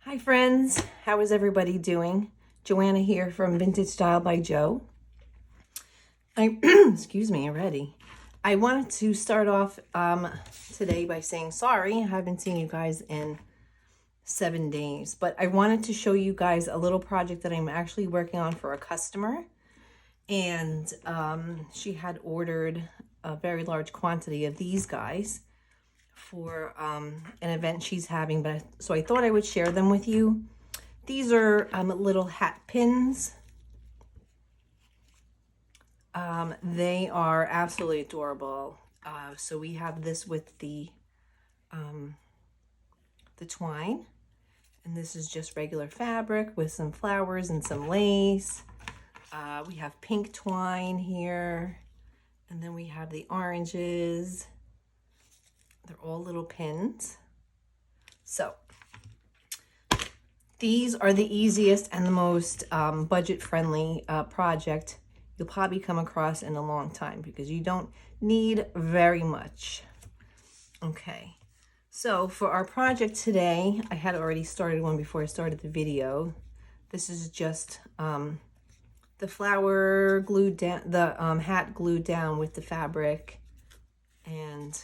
Hi friends, how is everybody doing? Joanna here from Vintage Style by Jo. Excuse me already. I wanted to start off today by saying sorry. I haven't seen you guys in 7 days, but I wanted to show you guys a little project that I'm actually working on for a customer. And she had ordered a very large quantity of these guys for an event she's having, so I thought I would share them with you. These are little hat pins. They are absolutely adorable. So we have this with the twine, and this is just regular fabric with some flowers and some lace. We have pink twine here, and then we have the oranges. They're all little pins. So these are the easiest and the most budget-friendly project you'll probably come across in a long time because you don't need very much. Okay, so for our project today, I had already started one before I started the video. This is just the flower glued down, the hat glued down with the fabric and,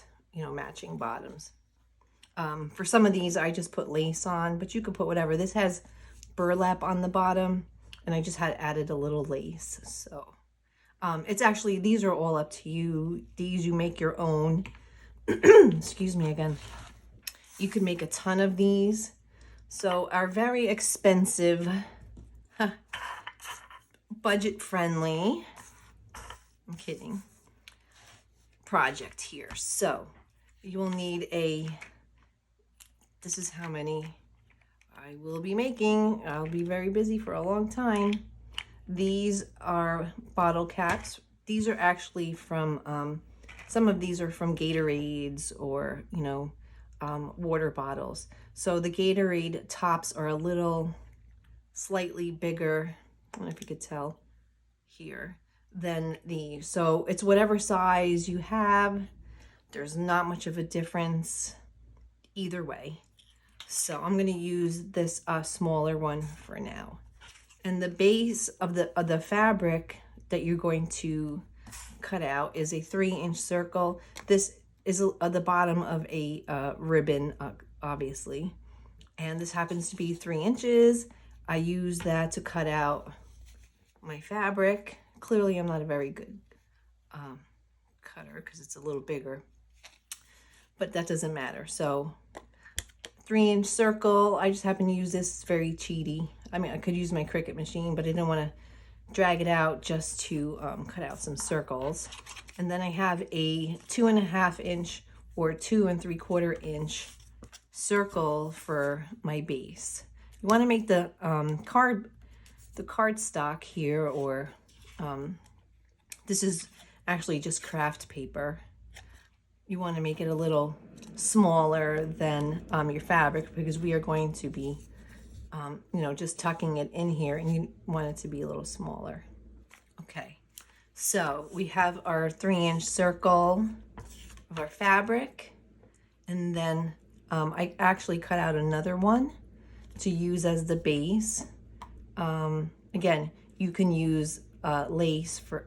matching bottoms. For some of these, I just put lace on, but you could put whatever. This has burlap on the bottom, and I just had added a little lace. So it's actually, these are all up to you. These, you make your own. Excuse me again. You could make a ton of these. So our very expensive, budget-friendly, I'm kidding, project here. So you will need this is how many I will be making. I'll be very busy for a long time. These are bottle caps. These are actually from, some of these are from Gatorades or, water bottles. So the Gatorade tops are a little slightly bigger, I don't know if you could tell here, than these. So it's whatever size you have. There's not much of a difference either way. So I'm going to use this smaller one for now. And the base of the fabric that you're going to cut out is a 3-inch circle. This is the bottom of a ribbon, obviously. And this happens to be 3 inches. I use that to cut out my fabric. Clearly, I'm not a very good cutter because it's a little bigger. But that doesn't matter. So 3-inch circle. I just happen to use this. It's very cheaty. I mean, I could use my Cricut machine, but I didn't want to drag it out just to cut out some circles. And then I have a 2.5 inch or 2 3/4 inch circle for my base. You want to make the cardstock here, or this is actually just craft paper. You want to make it a little smaller than your fabric because we are going to be just tucking it in here, and you want it to be a little smaller. Okay, so we have our 3-inch circle of our fabric, and then I actually cut out another one to use as the base. Again, you can use lace for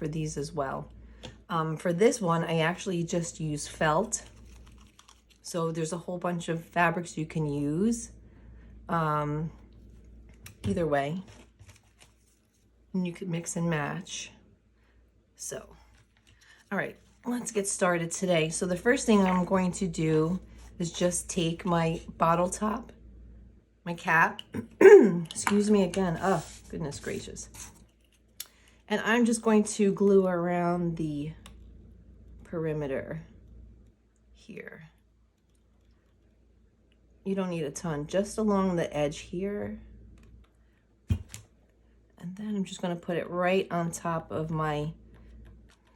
these as well. For this one, I actually just use felt. So there's a whole bunch of fabrics you can use. Either way. And you could mix and match. So, all right, let's get started today. So the first thing I'm going to do is just take my bottle top, my cap, excuse me again, oh, goodness gracious. And I'm just going to glue around the perimeter here. You don't need a ton, just along the edge here. And then I'm just going to put it right on top of my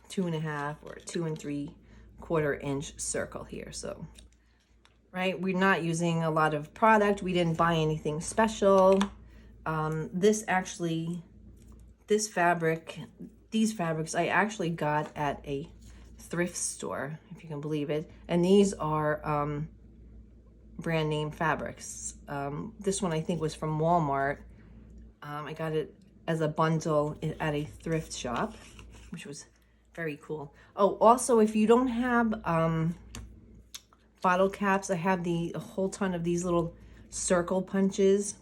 2.5 or 2 3/4 inch circle here. So, right, we're not using a lot of product. We didn't buy anything special. These fabrics I actually got at a thrift store, if you can believe it. And these are brand name fabrics. This one I think was from Walmart. I got it as a bundle at a thrift shop, which was very cool. Oh, also, if you don't have bottle caps, I have a whole ton of these little circle punches.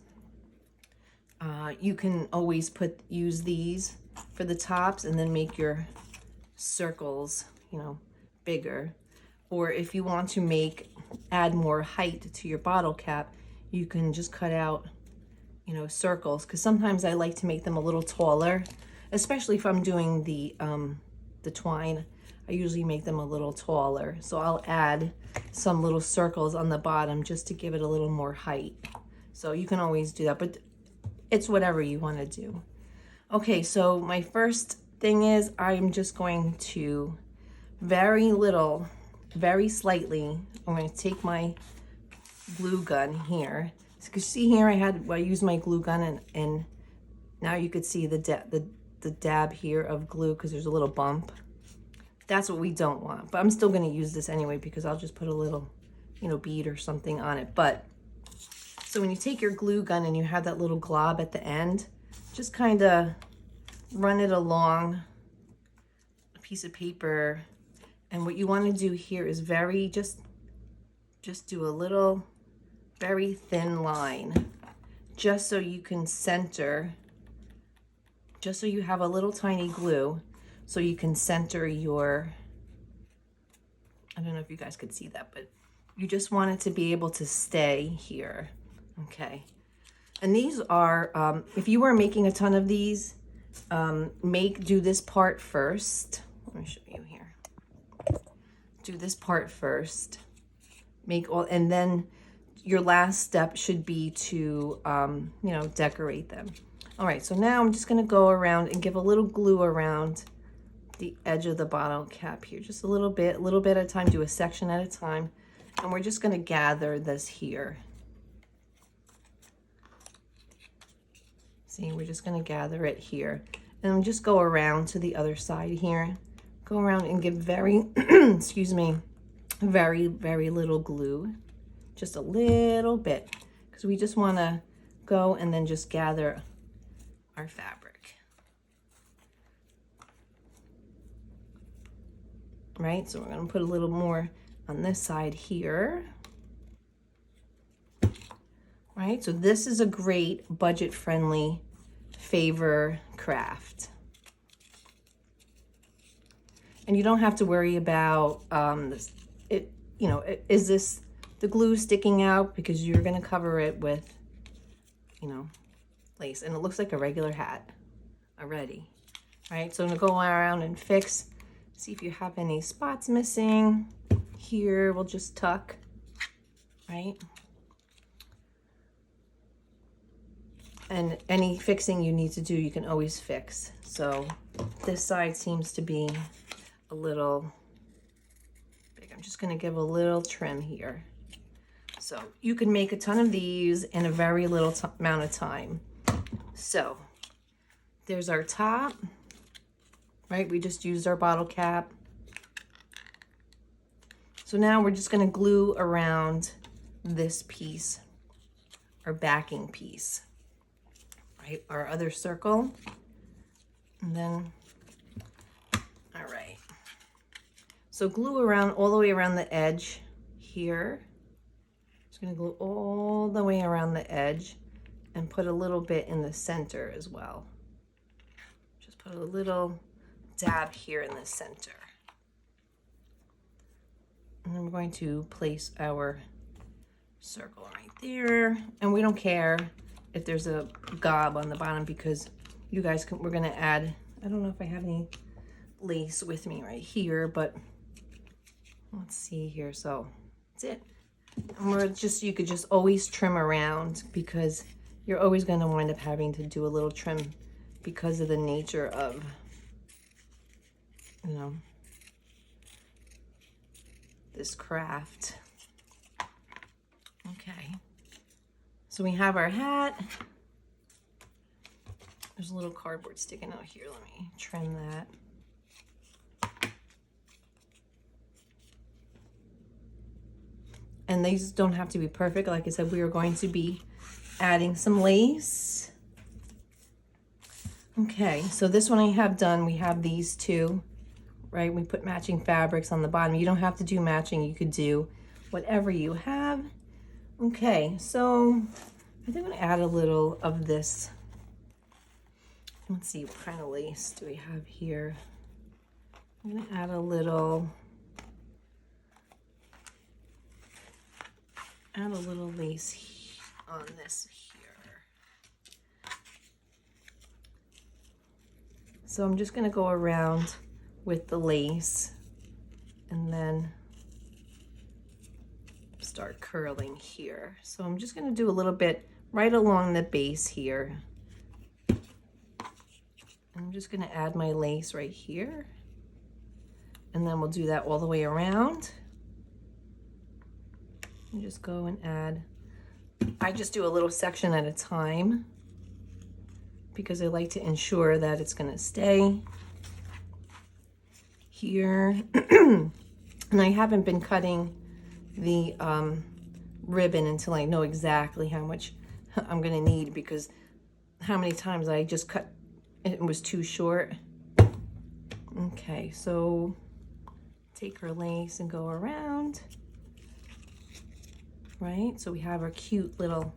You can always use these for the tops and then make your circles, bigger. Or if you want to add more height to your bottle cap, you can just cut out, circles. Because sometimes I like to make them a little taller, especially if I'm doing the twine. I usually make them a little taller. So I'll add some little circles on the bottom just to give it a little more height. So you can always do that, but it's whatever you want to do. Okay, so my first thing is I'm just going to very slightly, I'm going to take my glue gun here. So you can see here I used my glue gun and now you could see the dab here of glue because there's a little bump. That's what we don't want, but I'm still going to use this anyway because I'll just put a little, bead or something on it. But so when you take your glue gun and you have that little glob at the end, just kind of run it along a piece of paper. And what you want to do here is just do a little, very thin line, just so you can center, just so you have a little tiny glue, so you can center your, I don't know if you guys could see that, but you just want it to be able to stay here. Okay. And these are, if you were making a ton of these, do this part first. Let me show you here. Do this part first. And then your last step should be to, decorate them. All right, so now I'm just gonna go around and give a little glue around the edge of the bottle cap here. Just a little bit at a time, do a section at a time. And we're just gonna gather this here. See, we're just gonna gather it here. And just go around to the other side here. Go around and give very, excuse me, very, very little glue. Just a little bit, because we just wanna go and then just gather our fabric. Right, so we're gonna put a little more on this side here. Right, so this is a great budget-friendly favor craft. And you don't have to worry about is this the glue sticking out, because you're gonna cover it with, lace, and it looks like a regular hat already. Right, so I'm gonna go around and fix, see if you have any spots missing. Here, we'll just tuck, right? And any fixing you need to do, you can always fix. So this side seems to be a little big. I'm just gonna give a little trim here. So you can make a ton of these in a very little amount of time. So there's our top, right? We just used our bottle cap. So now we're just gonna glue around this piece, our backing piece, right? Our other circle. And then, all right. So glue around all the way around the edge here. Just gonna glue all the way around the edge and put a little bit in the center as well. Just put a little dab here in the center. And then we're going to place our circle right there. And we don't care if there's a gob on the bottom, because you guys we're gonna add, I don't know if I have any lace with me right here, but let's see here. So that's it. And you could just always trim around, because you're always gonna wind up having to do a little trim because of the nature of, this craft. Okay, so we have our hat. There's a little cardboard sticking out here. Let me trim that. And these don't have to be perfect. Like I said, we are going to be adding some lace. Okay, so this one I have done. We have these two, right? We put matching fabrics on the bottom. You don't have to do matching. You could do whatever you have. Okay, so I think I'm gonna add a little of this. Let's see, what kind of lace do we have here? I'm gonna add a little lace on this here. So I'm just gonna go around with the lace and then start curling here. So I'm just gonna do a little bit right along the base here. I'm just gonna add my lace right here. And then we'll do that all the way around. And just go and add. I just do a little section at a time because I like to ensure that it's gonna stay here. And I haven't been cutting the ribbon until I know exactly how much I'm gonna need, because how many times I just cut, it was too short. Okay, so take our lace and go around. Right, so we have our cute little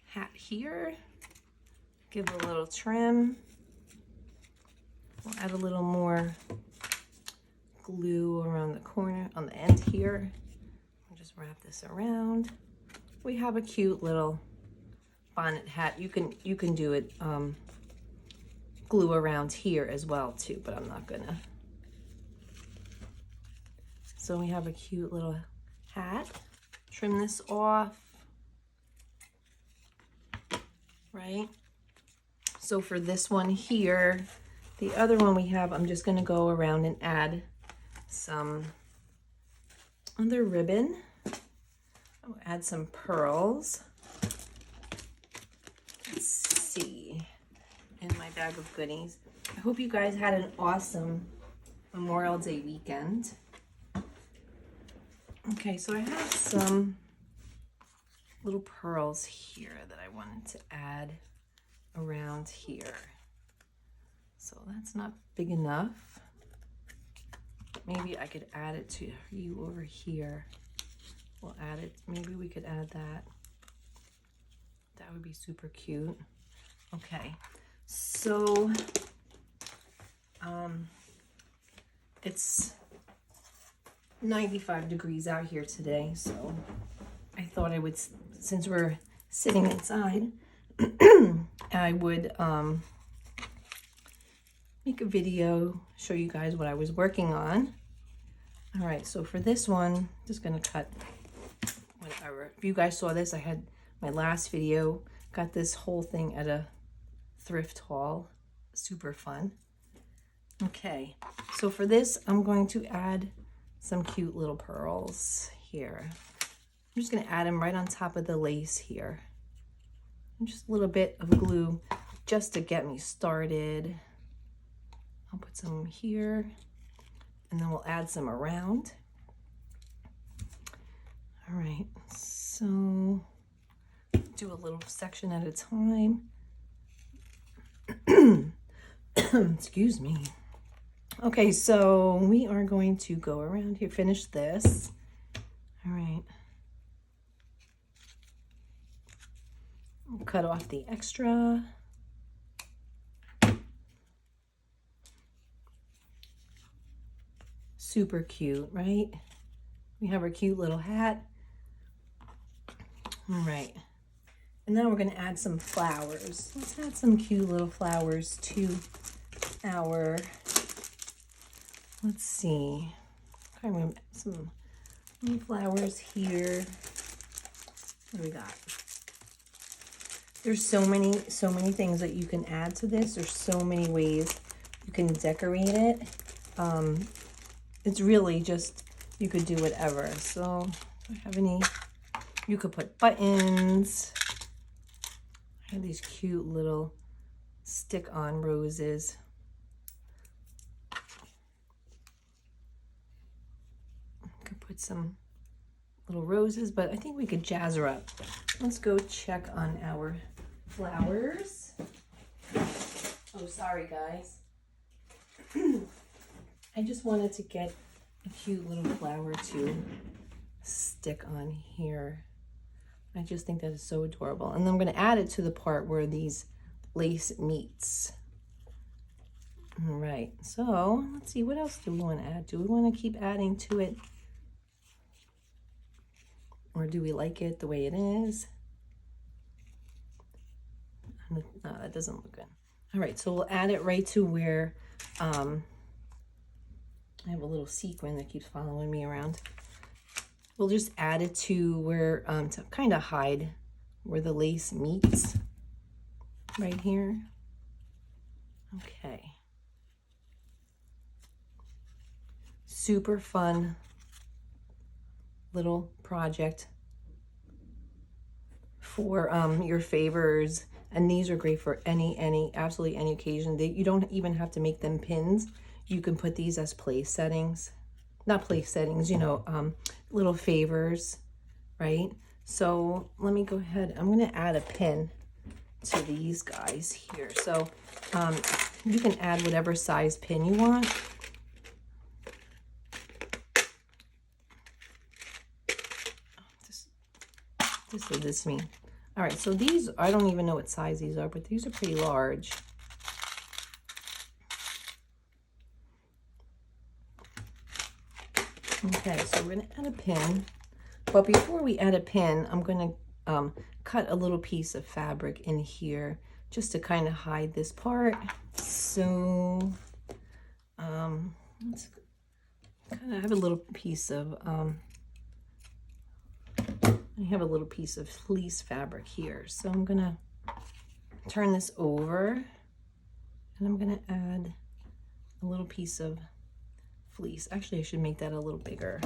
hat here. Give it a little trim. We'll add a little more glue around the corner, on the end here. I'll just wrap this around. We have a cute little bonnet hat. You can do it glue around here as well too, but I'm not gonna. So we have a cute little hat. Trim this off, right? So for this one here, the other one we have, I'm just gonna go around and add some other ribbon. I'll add some pearls. Let's see, in my bag of goodies. I hope you guys had an awesome Memorial Day weekend. Okay, so I have some little pearls here that I wanted to add around here. So that's not big enough. Maybe I could add it to you over here. We'll add it, maybe we could add that. That would be super cute. Okay, so it's 95 degrees out here today, so I thought I would, since we're sitting inside, I would make a video, show you guys what I was working on. All right, so for this one, just gonna cut whatever. If you guys saw this, I had my last video, got this whole thing at a thrift haul, super fun. Okay, so for this, I'm going to add some cute little pearls here. I'm just gonna add them right on top of the lace here. And just a little bit of glue just to get me started. I'll put some here and then we'll add some around. All right, so do a little section at a time. Excuse me. Okay, so we are going to go around here, finish this. All right. We'll cut off the extra. Super cute, right? We have our cute little hat. All right. And then we're gonna add some flowers. Let's add some cute little flowers to our, let's see. I'm gonna add some little flowers here. What do we got? There's so many things that you can add to this. There's so many ways you can decorate it. It's really just, you could do whatever. So, do I have any? You could put buttons. I have these cute little stick-on roses. You could put some little roses, but I think we could jazz her up. Let's go check on our flowers. Oh, sorry guys. I just wanted to get a cute little flower to stick on here. I just think that is so adorable. And then I'm going to add it to the part where these lace meets. All right, so let's see, what else do we want to add? Do we want to keep adding to it? Or do we like it the way it is? No, that doesn't look good. All right, so we'll add it right to where I have a little sequin that keeps following me around. We'll just add it to where, to kind of hide where the lace meets, right here. Okay. Super fun little project for your favors, and these are great for absolutely any occasion. You don't even have to make them pins. You can put these as place settings, not place settings, you know, little favors, right? So let me go ahead. I'm going to add a pin to these guys here. So you can add whatever size pin you want. This is this me. All right, so these, I don't even know what size these are, but these are pretty large. Okay, so we're gonna add a pin, but before we add a pin, I'm gonna cut a little piece of fabric in here just to kind of hide this part. So let's kind of have a little piece of I have a little piece of fleece fabric here. So I'm gonna turn this over and I'm gonna add a little piece of fleece. Actually, I should make that a little bigger.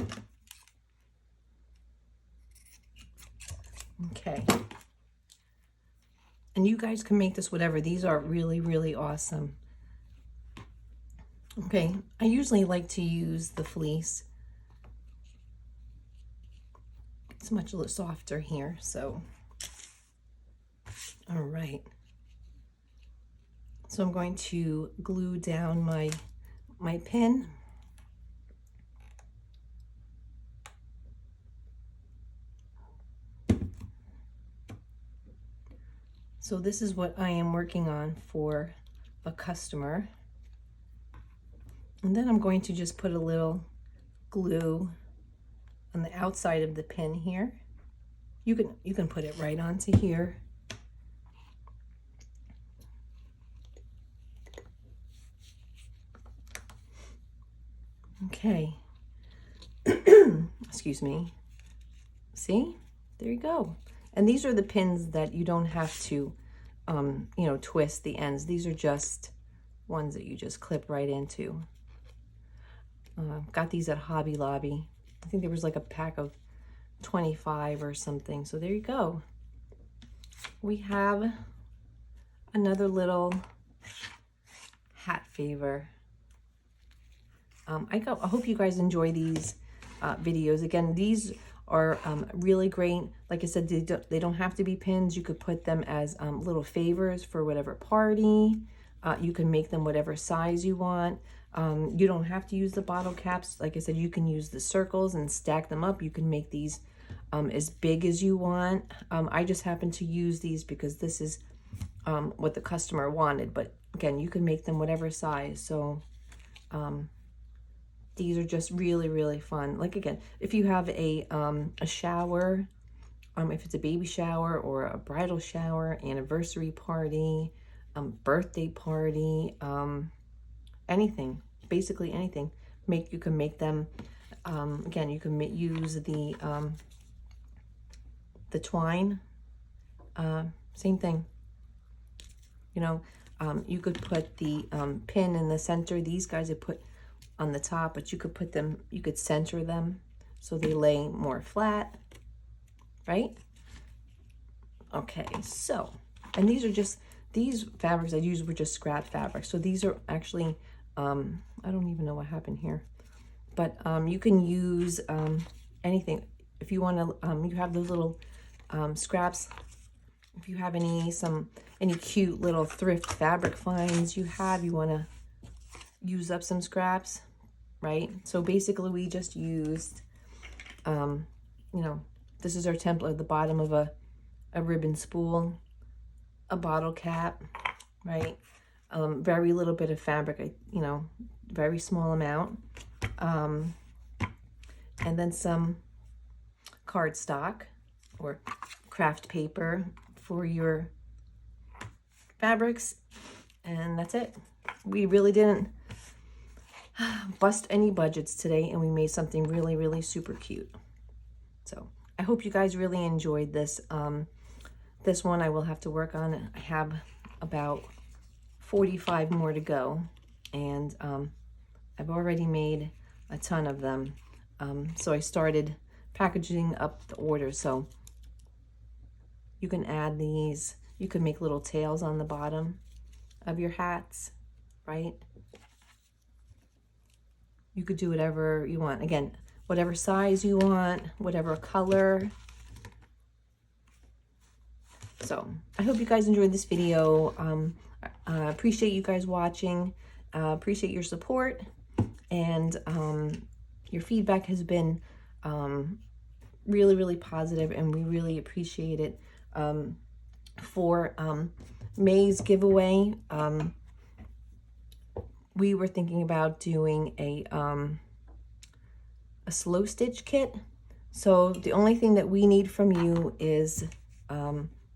Okay. And you guys can make this whatever. These are really, really awesome. Okay, I usually like to use the fleece. It's much softer here, so. All right. So I'm going to glue down my pin. So this is what I am working on for a customer. And then I'm going to just put a little glue on the outside of the pin here. You can put it right onto here. Okay. Excuse me. See? There you go. And these are the pins that you don't have to, you know, twist the ends. These are just ones that you just clip right into. Got these at Hobby Lobby. I think there was like a pack of 25 or something. So there you go. We have another little hat favor. I hope you guys enjoy these videos. Again, these are really great. Like I said, they don't have to be pins. You could put them as little favors for whatever party. You can make them whatever size you want. You don't have to use the bottle caps. Like I said, you can use the circles and stack them up. You can make these as big as you want. I just happen to use these because this is what the customer wanted. But again, you can make them whatever size. So these are just really, really fun. Like again, if you have a shower, if it's a baby shower or a bridal shower, anniversary party, birthday party, anything, basically anything, you can make them. Again, you can use the twine. Same thing. You know, you could put the pin in the center. These guys I put on the top, but you could put them, you could center them so they lay more flat, right? Okay, so, and these are just, these fabrics I used were just scrap fabric. So these are actually, I don't even know what happened here, but you can use anything. if you want to, you have those little scraps. If you have any cute little thrift fabric finds you want to use up some scraps, right? So basically we just used, you know, this is our template at the bottom of a ribbon spool, a bottle cap, right? Very little bit of fabric, you know, very small amount. And then some cardstock or craft paper for your fabrics, and that's it. We really didn't bust any budgets today, and we made something really, really super cute. So I hope you guys really enjoyed this. This one I will have to work on. I have about 45 more to go, and I've already made a ton of them. So I started packaging up the order. So you can add these. You can make little tails on the bottom of your hats, right? You could do whatever you want. Again, whatever size you want, whatever color. So I hope you guys enjoyed this video. Appreciate you guys watching. Appreciate your support, and your feedback has been really, really positive, and we really appreciate it. For May's giveaway, we were thinking about doing a slow stitch kit. So the only thing that we need from you is,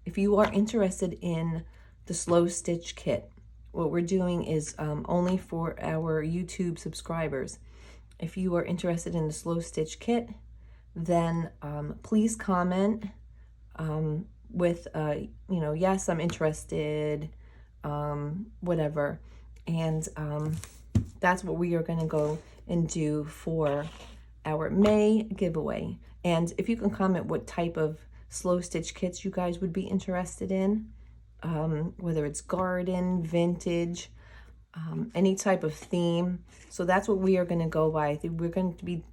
if you are interested in the slow stitch kit, what we're doing is only for our YouTube subscribers. If you are interested in the slow stitch kit, then please comment with, you know, yes, I'm interested, whatever. And that's what we are going to go and do for our May giveaway. And if you can comment what type of slow stitch kits you guys would be interested in, whether it's garden, vintage, any type of theme. So that's what we are going to go by. I think we're going to be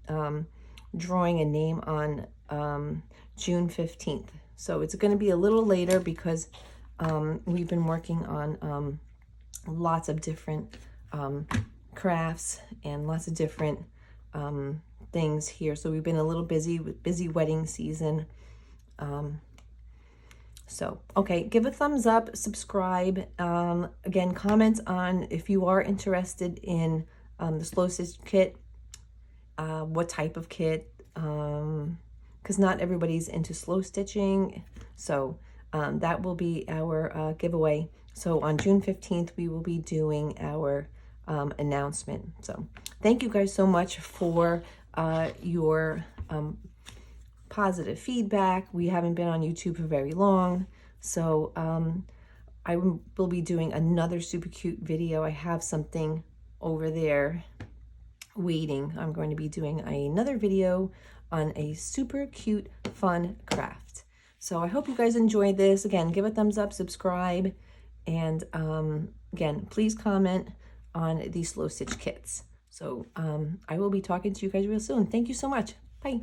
drawing a name on June 15th. So it's going to be a little later because we've been working on lots of different crafts and lots of different things here. So we've been a little busy with busy wedding season. So, okay, give a thumbs up, subscribe. Again, comment on if you are interested in the slow stitch kit, what type of kit, because not everybody's into slow stitching. So that will be our giveaway. So on June 15th, we will be doing our announcement. So thank you guys so much for your positive feedback. We haven't been on YouTube for very long. So I will be doing another super cute video. I have something over there waiting. I'm going to be doing another video on a super cute, fun craft. So I hope you guys enjoyed this. Again, give a thumbs up, subscribe, and again, please comment on these slow stitch kits. So I will be talking to you guys real soon. Thank you so much. Bye.